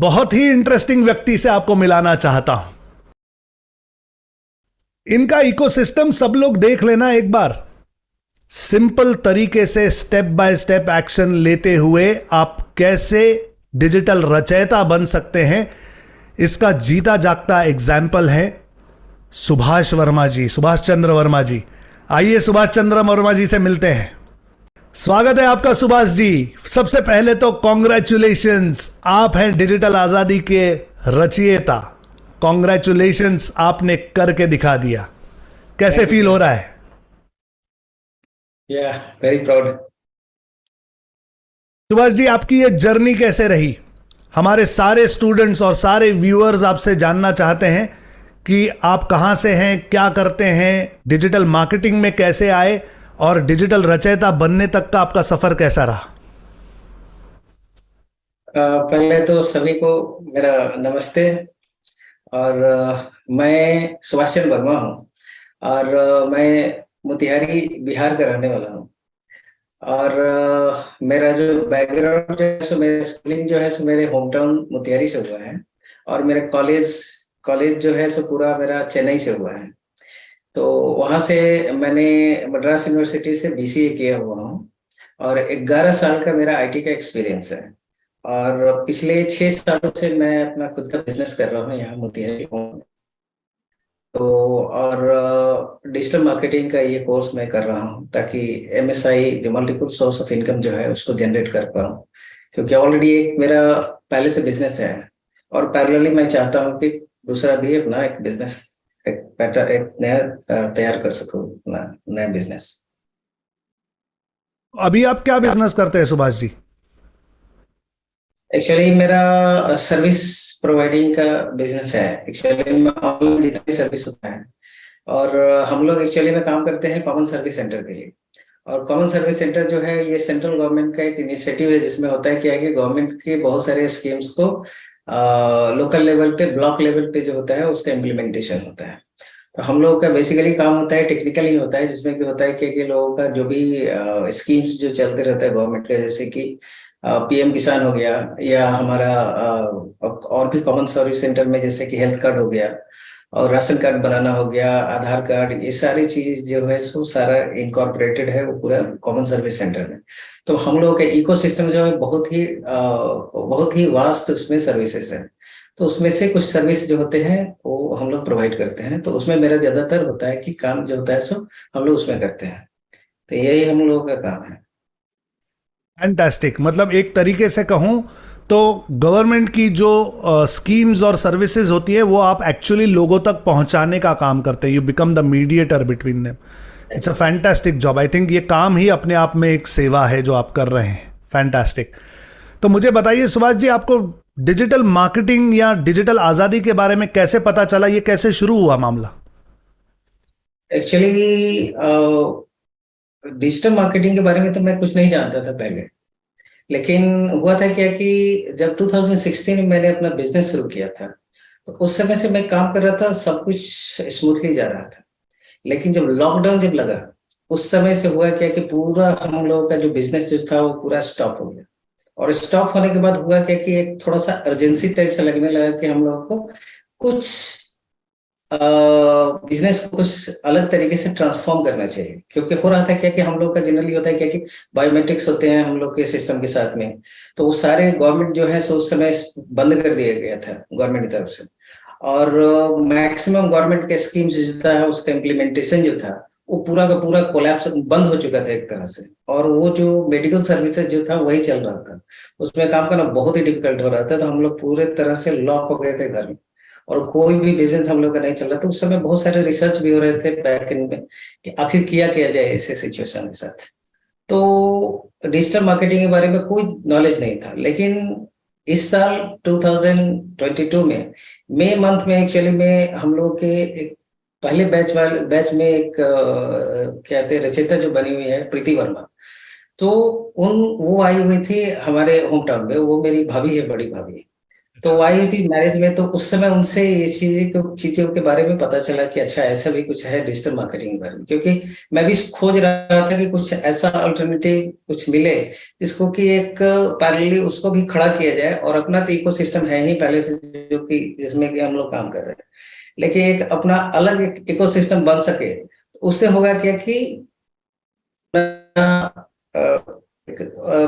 बहुत ही इंटरेस्टिंग व्यक्ति से आपको मिलाना चाहता हूं। इनका इकोसिस्टम सब लोग देख लेना एक बार। सिंपल तरीके से स्टेप बाय स्टेप एक्शन लेते हुए आप कैसे डिजिटल रचयिता बन सकते हैं, इसका जीता जागता एग्जाम्पल है सुभाष वर्मा जी, सुभाष चंद्र वर्मा जी। आइए सुभाष चंद्र वर्मा जी से मिलते हैं। स्वागत है आपका सुभाष जी। सबसे पहले तो कॉन्ग्रेचुलेशंस, आप हैं डिजिटल आजादी के रचयिता। कॉन्ग्रेचुलेशंस, आपने करके दिखा दिया। कैसे फील हो रहा है? Very proud. सुभाष जी, आपकी ये जर्नी कैसे रही? हमारे सारे स्टूडेंट्स और सारे व्यूअर्स आपसे जानना चाहते हैं कि आप कहां से हैं, क्या करते हैं, डिजिटल मार्केटिंग में कैसे आए और डिजिटल रचयिता बनने तक का आपका सफर कैसा रहा? पहले तो सभी को मेरा नमस्ते। और मैं सुभाष चंद्र वर्मा हूँ और मैं मोतिहारी बिहार का रहने वाला हूँ। और मेरा जो बैकग्राउंड जो है सो मेरा स्कूलिंग जो है सो मेरे होम टाउन मोतिहारी से हुआ है और मेरा कॉलेज जो है सो पूरा मेरा चेन्नई से हुआ है। तो वहाँ से मैंने मद्रास यूनिवर्सिटी से बीसीए किया हुआ हूँ और 11 साल का मेरा आईटी का एक्सपीरियंस है। और पिछले 6 सालों से मैं अपना खुद का बिजनेस कर रहा हूँ यहाँ मोतिहारी में। तो और डिजिटल मार्केटिंग का ये कोर्स मैं कर रहा हूँ ताकि एमएसआई जो मल्टीपल सोर्स ऑफ इनकम जो है उसको जनरेट कर पाऊँ, क्योंकि ऑलरेडी एक मेरा पहले से बिजनेस है और पैरेलली मैं चाहता हूँ कि दूसरा भी अपना एक बिजनेस एक नया तैयार कर सकूँ, अपना नया बिजनेस। अभी आप क्या बिजनेस करते हैं सुभाष जी? एक्चुअली मेरा सर्विस प्रोवाइडिंग का बिजनेस है। एक्चुअली में ऑनलाइन जितनी सर्विस होता है और हम लोग एक्चुअली में काम करते हैं कॉमन सर्विस सेंटर के लिए। और कॉमन सर्विस सेंटर जो है ये सेंट्रल गवर्नमेंट का एक इनिशिएटिव है, जिसमें होता है क्या है कि गवर्नमेंट के बहुत सारे स्कीम्स को लोकल लेवल पे, ब्लॉक लेवल पे जो होता है उसका इम्प्लीमेंटेशन होता है। तो हम लोगों का बेसिकली काम होता है, टेक्निकल ही होता है, जिसमें कि होता है कि लोगों का जो भी स्कीम्स जो चलते रहता है गवर्नमेंट के, जैसे कि पीएम किसान हो गया या हमारा और भी कॉमन सर्विस सेंटर में जैसे कि हेल्थ कार्ड हो गया और राशन कार्ड बनाना हो गया, आधार कार्ड, ये सारी चीज जो है सो सारा इनकॉर्पोरेटेड है वो पूरा कॉमन सर्विस सेंटर में। तो हम लोगों के इकोसिस्टम जो है बहुत ही वास्ट उसमें सर्विसेज है। तो उसमें से कुछ सर्विस जो होते हैं वो हम लोग प्रोवाइड करते हैं। तो उसमें मेरा ज्यादातर होता है कि काम जो होता है सो हम लोग उसमें करते हैं। तो यही हम लोगों का काम है। फैंटास्टिक। मतलब एक तरीके से कहूं तो गवर्नमेंट की जो स्कीम्स और सर्विसेज होती है वो आप एक्चुअली लोगों तक पहुंचाने का काम करते हैं। You become the mediator between them. It's a fantastic job. I think ये काम ही अपने आप में एक सेवा है जो आप कर रहे हैं। फैंटास्टिक। तो मुझे बताइए सुभाष जी, आपको डिजिटल मार्केटिंग या डिजिटल आज़ादी के बारे में कैसे पता चला? ये कैसे शुरू हुआ मामला? एक्चुअली डिजिटल मार्केटिंग के बारे में तो मैं कुछ नहीं जानता था पहले, लेकिन हुआ था क्या कि जब 2016 में मैंने अपना बिजनेस शुरू किया था तो उस समय से मैं काम कर रहा था, सब कुछ स्मूथली जा रहा था। लेकिन जब लॉकडाउन जब लगा उस समय से हुआ क्या कि पूरा हम लोगों का जो बिजनेस जो था वो पूरा स्टॉप हो गया। और स्टॉप होने के बाद हुआ क्या कि एक थोड़ा सा अर्जेंसी टाइप से लगने लगा कि हम लोगों को कुछ बिजनेस को कुछ अलग तरीके से ट्रांसफॉर्म करना चाहिए। क्योंकि हो रहा था क्या कि हम लोग का जनरली होता है क्या कि बायोमेट्रिक्स होते हैं हम लोग के सिस्टम के साथ में, तो वो सारे गवर्नमेंट जो है सो उस समय बंद कर दिया गया था गवर्नमेंट की तरफ से। और मैक्सिमम गवर्नमेंट के स्कीम्स जो था उसका इम्प्लीमेंटेशन जो था वो पूरा का पूरा कोलैप्स बंद हो चुका था एक तरह से। और वो जो मेडिकल सर्विसेज जो था वही चल रहा था, उसमें काम करना बहुत ही डिफिकल्ट हो रहा था। तो हम लोग पूरे तरह से लॉक हो गए थे घर में और कोई भी बिजनेस हम लोग का नहीं चल रहा था। उस समय बहुत सारे रिसर्च भी हो रहे थे बैक एंड में कि आखिर किया जाए ऐसे सिचुएशन के साथ। तो डिजिटल मार्केटिंग के बारे में कोई नॉलेज नहीं था। लेकिन इस साल 2022 में मई मंथ में एक्चुअली में हम लोग के एक पहले बैच में एक कहते हैं रचयिता जो बनी हुई है प्रीति वर्मा, तो वो आई हुई थी हमारे होम टाउन में। वो मेरी भाभी है, बड़ी भाभी। तो अच्छा। वो आई हुई थी मैरिज में, तो उस समय उनसे ये चीजों के बारे में पता चला कि अच्छा ऐसा भी कुछ है डिजिटल मार्केटिंग के बारे में, क्योंकि मैं भी खोज रहा था कि कुछ ऐसा अल्टरनेटिव कुछ मिले जिसको कि एक पैरेलली उसको भी खड़ा किया जाए, और अपना तो इकोसिस्टम है ही पहले से जो कि जिसमें कि हम लोग काम कर रहे हैं, लेकिन एक अपना अलग एक इकोसिस्टम बन सके। तो उससे होगा क्या कि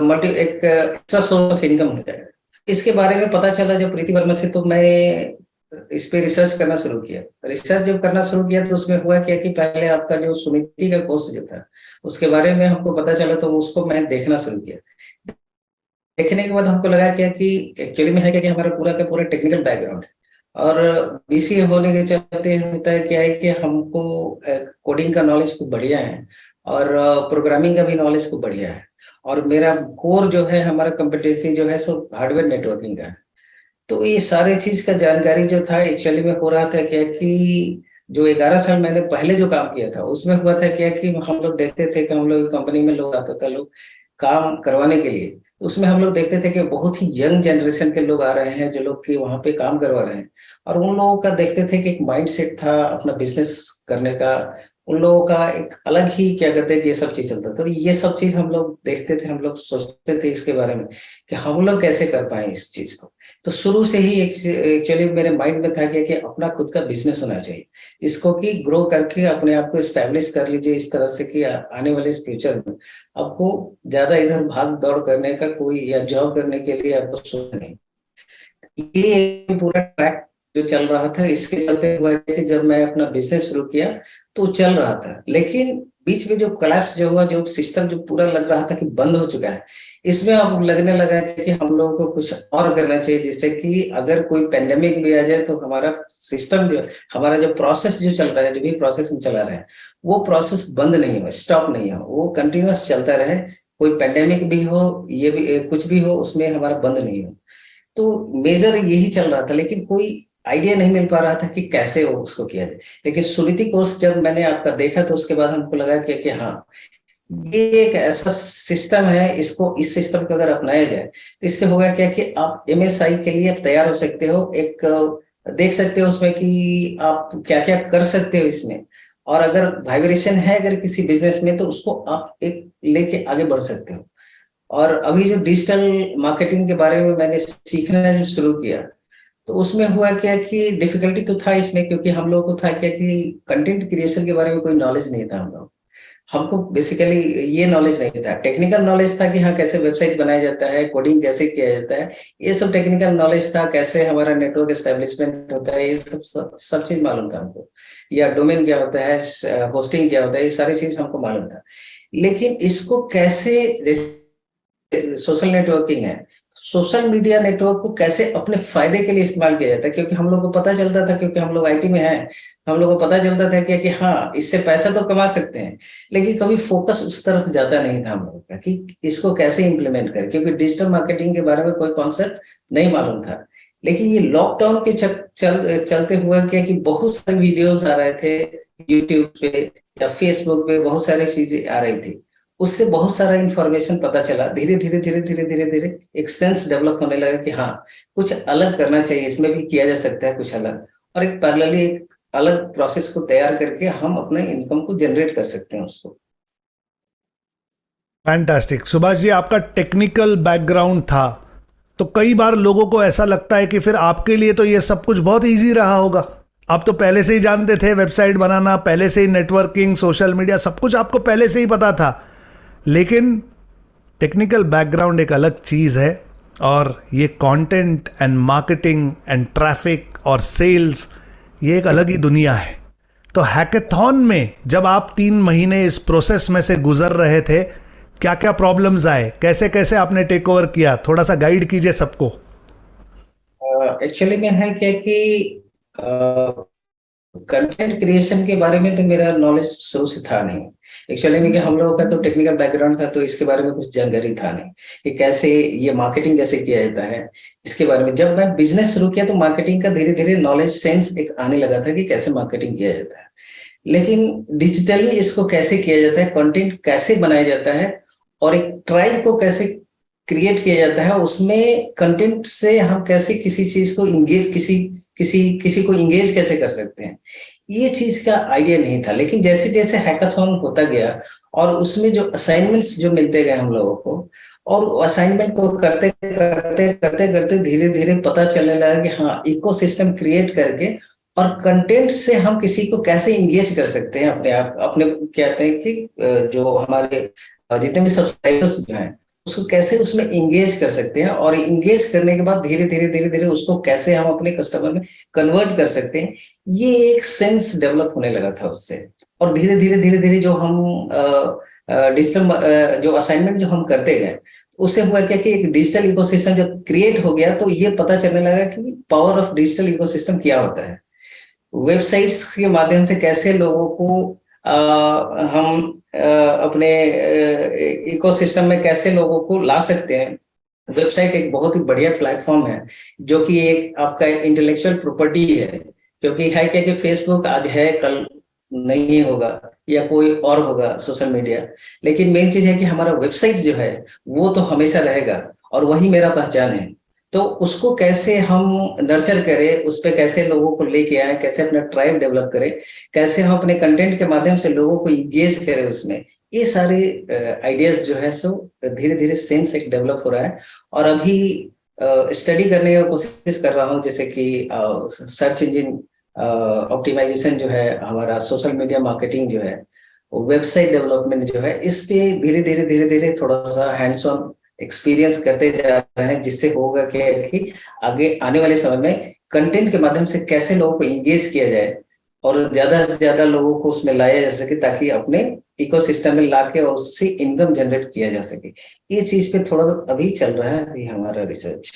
मल्टी एक एक्स्ट्रा सोर्स ऑफ इनकम हो जाएगा। इसके बारे में पता चला जब प्रीति वर्मा से, तो मैं इस पे रिसर्च करना शुरू किया। रिसर्च जब करना शुरू किया तो उसमें हुआ क्या कि पहले आपका जो सुमिति का कोर्स जो था उसके बारे में हमको पता चला, तो उसको मैं देखना शुरू किया। देखने के बाद हमको लगा क्या कि एक्चुअली में है क्या कि हमारा पूरा का पूरा टेक्निकल बैकग्राउंड है, और बीसीए होने के चलते होता है क्या है कि हमको कोडिंग का नॉलेज खूब बढ़िया है, और प्रोग्रामिंग का भी नॉलेज खूब बढ़िया है, और मेरा कोर जो है हमारा कम्पिटेंसी जो है सो हार्डवेयर नेटवर्किंग का है। तो ये सारे चीज का जानकारी जो था एक्चुअली में हो रहा था क्या कि जो 11 साल मैंने पहले जो काम किया था उसमें हुआ था क्या कि हम लोग देखते थे कि हम लोग कंपनी में लोग आता था, लोग काम करवाने के लिए, उसमें हम लोग देखते थे कि बहुत ही यंग जनरेशन के लोग आ रहे हैं जो लोग कि वहां पे काम करवा रहे हैं, और उन लोगों का देखते थे कि एक माइंड सेट था अपना बिजनेस करने का, उन लोगों का एक अलग ही क्या कहते हैं कि ये सब चीज चलता था। तो ये सब चीज हम लोग देखते थे, हम लोग सोचते थे इसके बारे में कि हम लोग कैसे कर पाए इस चीज को। तो शुरू से ही एक्चुअली मेरे माइंड में था कि अपना खुद का बिजनेस होना चाहिए, जिसको कि ग्रो करके अपने आप को स्टैब्लिश कर लीजिए इस तरह से कि आने वाले इस फ्यूचर में आपको ज्यादा इधर भाग दौड़ करने का कोई या जॉब करने के लिए आपको सोचना नहीं। ये पूरा ट्रैक जो चल रहा था, इसके चलते हुआ कि जब मैं अपना बिजनेस शुरू किया तो चल रहा था, लेकिन बीच में जो कोलैप्स जो हुआ, जो सिस्टम जो पूरा लग रहा था कि बंद हो चुका है, इसमें अब लगने लगा कि हम लोगों को कुछ और करना चाहिए, जिससे कि अगर कोई पेंडेमिक भी आ जाए तो हमारा सिस्टम जो हमारा जो प्रोसेस जो चल रहा है, जो भी प्रोसेस हम चला रहे हैं, वो प्रोसेस बंद नहीं हो, स्टॉप नहीं हो, वो कंटिन्यूअस चलता रहे। कोई पेंडेमिक भी हो, ये भी कुछ भी हो, उसमें हमारा बंद नहीं हो। तो मेजर यही चल रहा था, लेकिन कोई आइडिया नहीं मिल पा रहा था कि कैसे वो उसको किया जाए। लेकिन सुनीति कोर्स जब मैंने आपका देखा तो उसके बाद हमको लगा कि हाँ, ये एक ऐसा सिस्टम है, इसको इस सिस्टम को अगर अपनाया जाए तो इससे होगा क्या कि आप एमएसआई के लिए आप तैयार हो सकते हो, एक देख सकते हो उसमें कि आप क्या क्या कर सकते हो इसमें, और अगर वाइब्रेशन है अगर किसी बिजनेस में तो उसको आप एक लेके आगे बढ़ सकते हो। और अभी जो डिजिटल मार्केटिंग के बारे में मैंने सीखना जो शुरू किया, तो उसमें हुआ क्या कि डिफिकल्टी तो था इसमें, क्योंकि हम लोगों को था क्या कि कंटेंट क्रिएशन के बारे में कोई नॉलेज नहीं था। हम लोग हमको बेसिकली ये नॉलेज नहीं था, टेक्निकल नॉलेज था कि हाँ कैसे वेबसाइट बनाया जाता है, कोडिंग कैसे किया जाता है, ये सब टेक्निकल नॉलेज था, कैसे हमारा नेटवर्क एस्टेब्लिशमेंट होता है, ये सब चीज मालूम था हमको, या डोमेन क्या होता है, होस्टिंग क्या होता है, ये सारी चीज हमको मालूम था। लेकिन इसको कैसे, सोशल नेटवर्किंग है, सोशल मीडिया नेटवर्क को कैसे अपने फायदे के लिए इस्तेमाल किया जाता है, क्योंकि हम लोग को पता चलता था, क्योंकि हम लोग आईटी में हैं, हम लोग को पता चलता था कि हाँ इससे पैसा तो कमा सकते हैं, लेकिन कभी फोकस उस तरफ जाता नहीं था हम लोगों का कि इसको कैसे इंप्लीमेंट करें, क्योंकि डिजिटल मार्केटिंग के बारे में कोई कॉन्सेप्ट नहीं मालूम था। लेकिन ये लॉकडाउन के चलते हुए क्या कि बहुत सारे वीडियोस आ रहे थे यूट्यूब पे या फेसबुक पे, बहुत सारी चीजें आ रही थी, उससे बहुत सारा इंफॉर्मेशन पता चला। धीरे धीरे धीरे धीरे धीरे धीरे एक सेंस डेवलप होने लगा कि हाँ कुछ अलग करना चाहिए, इसमें भी किया जा सकता है कुछ अलग, और एक पैरेलली एक अलग प्रोसेस को तैयार करके हम अपने इनकम को जनरेट कर सकते हैं उसको। फैंटास्टिक। सुभाष जी, आपका टेक्निकल बैकग्राउंड था, तो कई बार लोगों को ऐसा लगता है कि फिर आपके लिए तो ये सब कुछ बहुत इजी रहा होगा। आप तो पहले से ही जानते थे वेबसाइट बनाना, पहले से ही नेटवर्किंग, सोशल मीडिया, सब कुछ आपको पहले से ही पता था। लेकिन टेक्निकल बैकग्राउंड एक अलग चीज़ है, और ये content and marketing and traffic और सेल्स, ये एक अलग ही दुनिया है। तो हैकेथॉन में जब आप 3 महीने इस प्रोसेस में से गुजर रहे थे, क्या क्या प्रॉब्लम्स आए, कैसे कैसे आपने टेक ओवर किया, थोड़ा सा गाइड कीजिए सबको। एक्चुअली में है क्या कि कंटेंट क्रिएशन के बारे में तो मेरा नॉलेज शुरू से था नहीं। एक्चुअली में कि हम लोगों का तो टेक्निकल बैकग्राउंड था, तो इसके बारे में कुछ जानकारी था नहीं कि कैसे ये मार्केटिंग कैसे किया जाता है। इसके बारे में जब मैं बिजनेस शुरू किया तो मार्केटिंग का धीरे धीरे नॉलेज सेंस एक आने लगा था कि कैसे मार्केटिंग किया जाता है, लेकिन डिजिटली इसको कैसे किया जाता है, कंटेंट कैसे बनाया जाता है, और एक ट्रायल को कैसे क्रिएट किया जाता है, उसमें कंटेंट से हम कैसे किसी चीज को इंगेज किसी को इंगेज कैसे कर सकते हैं, ये चीज का आइडिया नहीं था। लेकिन जैसे जैसे हैकाथॉन होता गया और उसमें जो असाइनमेंट्स जो मिलते गए हम लोगों को, और असाइनमेंट को करते करते करते करते धीरे धीरे पता चलने लगा कि हाँ, इकोसिस्टम क्रिएट करके और कंटेंट से हम किसी को कैसे इंगेज कर सकते हैं अपने आप, अपने कहते हैं कि जो हमारे जितने भी सब्सक्राइबर्स जो हैं उसको कैसे उसमें इंगेज कर सकते हैं, और इंगेज करने के बाद धीरे धीरे उसको कैसे हम अपने कस्टमर में कन्वर्ट कर सकते हैं, ये एक सेंस डेवलप होने लगा था उससे। और धीरे धीरे जो हम डिजिटल जो असाइनमेंट जो हम करते गए, उससे हुआ क्या कि एक डिजिटल इकोसिस्टम जब क्रिएट हो गया तो ये पता चलने लगा कि पावर ऑफ डिजिटल इकोसिस्टम क्या होता है। वेबसाइट्स के माध्यम से कैसे लोगों को हम अपने इकोसिस्टम में कैसे लोगों को ला सकते हैं। वेबसाइट एक बहुत ही बढ़िया प्लेटफॉर्म है जो कि एक आपका इंटेलेक्चुअल प्रॉपर्टी है, क्योंकि है क्या कि फेसबुक आज है, कल नहीं होगा, या कोई और होगा सोशल मीडिया, लेकिन मेन चीज है कि हमारा वेबसाइट जो है वो तो हमेशा रहेगा और वही मेरा पहचान है। तो उसको कैसे हम नर्चर करें, उस पर कैसे लोगों को लेके आए, कैसे अपना ट्राइब डेवलप करें, कैसे हम अपने कंटेंट के माध्यम से लोगों को इंगेज करें उसमें, ये सारे आइडियाज जो है सो धीरे धीरे सेंस एक डेवलप हो रहा है। और अभी स्टडी करने की कोशिश कर रहा हूँ, जैसे कि सर्च इंजन ऑप्टिमाइजेशन जो है, हमारा सोशल मीडिया मार्केटिंग जो है, वेबसाइट डेवलपमेंट जो है, इस पे धीरे धीरे थोड़ा सा हैंड्स ऑन एक्सपीरियंस करते जा रहे हैं, जिससे होगा क्या कि आगे आने वाले समय में कंटेंट के माध्यम से कैसे लोगों को इंगेज किया जाए और ज्यादा से ज्यादा लोगों को उसमें लाया जा सके, ताकि अपने इकोसिस्टम में लाके और उससे इनकम जनरेट किया जा सके। ये चीज पे थोड़ा अभी चल रहा है अभी हमारा रिसर्च।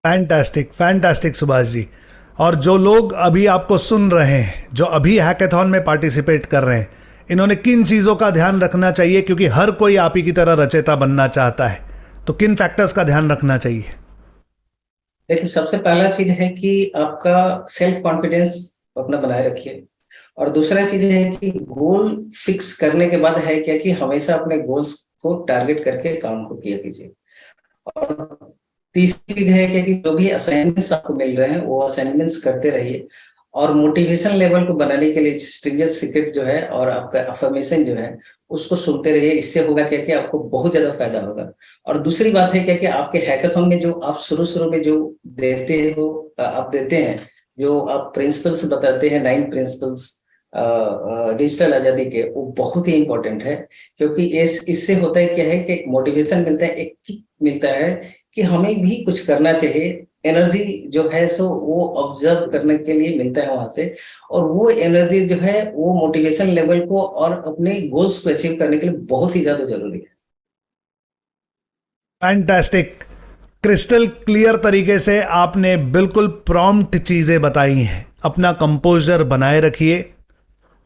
फैंटास्टिक सुभाष जी। और जो लोग अभी आपको सुन रहे हैं, जो अभी हैकाथॉन में पार्टिसिपेट कर रहे हैं, इन्होंने किन चीज़ों का ध्यान रखना चाहिए, क्योंकि हर कोई आप ही की तरह रचयिता बनना चाहता है, तो किन फैक्टर्स का ध्यान रखना चाहिए? देखिए, सबसे पहला चीज है कि आपका सेल्फ कॉन्फिडेंस अपना बनाए रखिए, और दूसरा चीज है कि गोल फिक्स करने के बाद है क्या कि हमेशा अपने गोल्स को टारगेट करके काम को किया कीजिए। और तीसरी चीज है कि जो भी असाइनमेंट्स आपको मिल रहे हैं वो असाइनमेंट्स करते रहिए, और मोटिवेशन लेवल को बनाने के लिए स्ट्रिंजर सीक्रेट जो है और आपका अफर्मेशन जो है उसको सुनते रहिए। इससे होगा क्या कि आपको बहुत ज्यादा फायदा होगा। और दूसरी बात है क्या कि आपके हैकाथॉन में जो आप शुरू में जो देते हो, आप देते हैं, जो आप प्रिंसिपल्स बताते हैं, 9 प्रिंसिपल्स डिजिटल आजादी के, वो बहुत ही इंपॉर्टेंट है, क्योंकि इससे होता है क्या है कि एक मोटिवेशन मिलता है, एक किक मिलता है कि हमें भी कुछ करना चाहिए। एनर्जी जो है सो वो ऑब्जर्व करने के लिए मिलता है वहां से, और वो एनर्जी जो है वो मोटिवेशन लेवल को और अपने गोल्स को अचीव करने के लिए बहुत ही ज्यादा जरूरी है। फैंटास्टिक, क्रिस्टल क्लियर तरीके से आपने बिल्कुल प्रॉम्प्ट चीजें बताई हैं। अपना कंपोजर बनाए रखिए,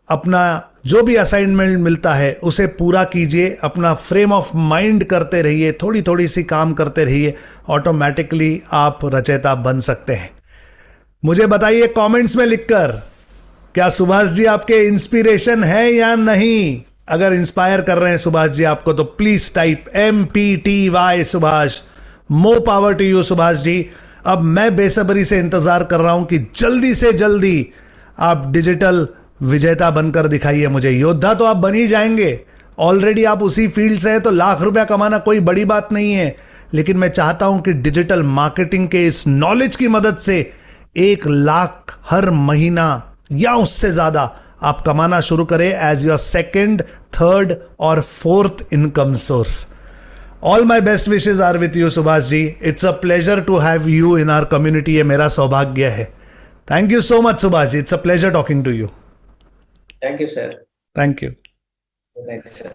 अपना जो भी असाइनमेंट मिलता है उसे पूरा कीजिए, अपना फ्रेम ऑफ माइंड करते रहिए, थोड़ी थोड़ी सी काम करते रहिए, ऑटोमेटिकली आप रचयिता बन सकते हैं। मुझे बताइए कमेंट्स में लिखकर, क्या सुभाष जी आपके इंस्पिरेशन है या नहीं? अगर इंस्पायर कर रहे हैं सुभाष जी आपको तो please type MPTY Subhash. More power to you Subhash ji. अब मैं बेसब्री से इंतजार कर रहा हूं कि जल्दी से जल्दी आप डिजिटल विजेता बनकर दिखाइए मुझे। योद्धा तो आप बन ही जाएंगे, ऑलरेडी आप उसी फील्ड से हैं, तो लाख रुपया कमाना कोई बड़ी बात नहीं है। लेकिन मैं चाहता हूं कि डिजिटल मार्केटिंग के इस नॉलेज की मदद से 1 लाख हर महीना या उससे ज्यादा आप कमाना शुरू करें एज योर सेकेंड, थर्ड और fourth income source. All my best wishes are with you Subhash ji. It's a pleasure to have you in our community. ये मेरा सौभाग्य है। Thank you so much Subhash ji. It's a pleasure talking to you. Thank you, sir. Thank you. Thanks, sir.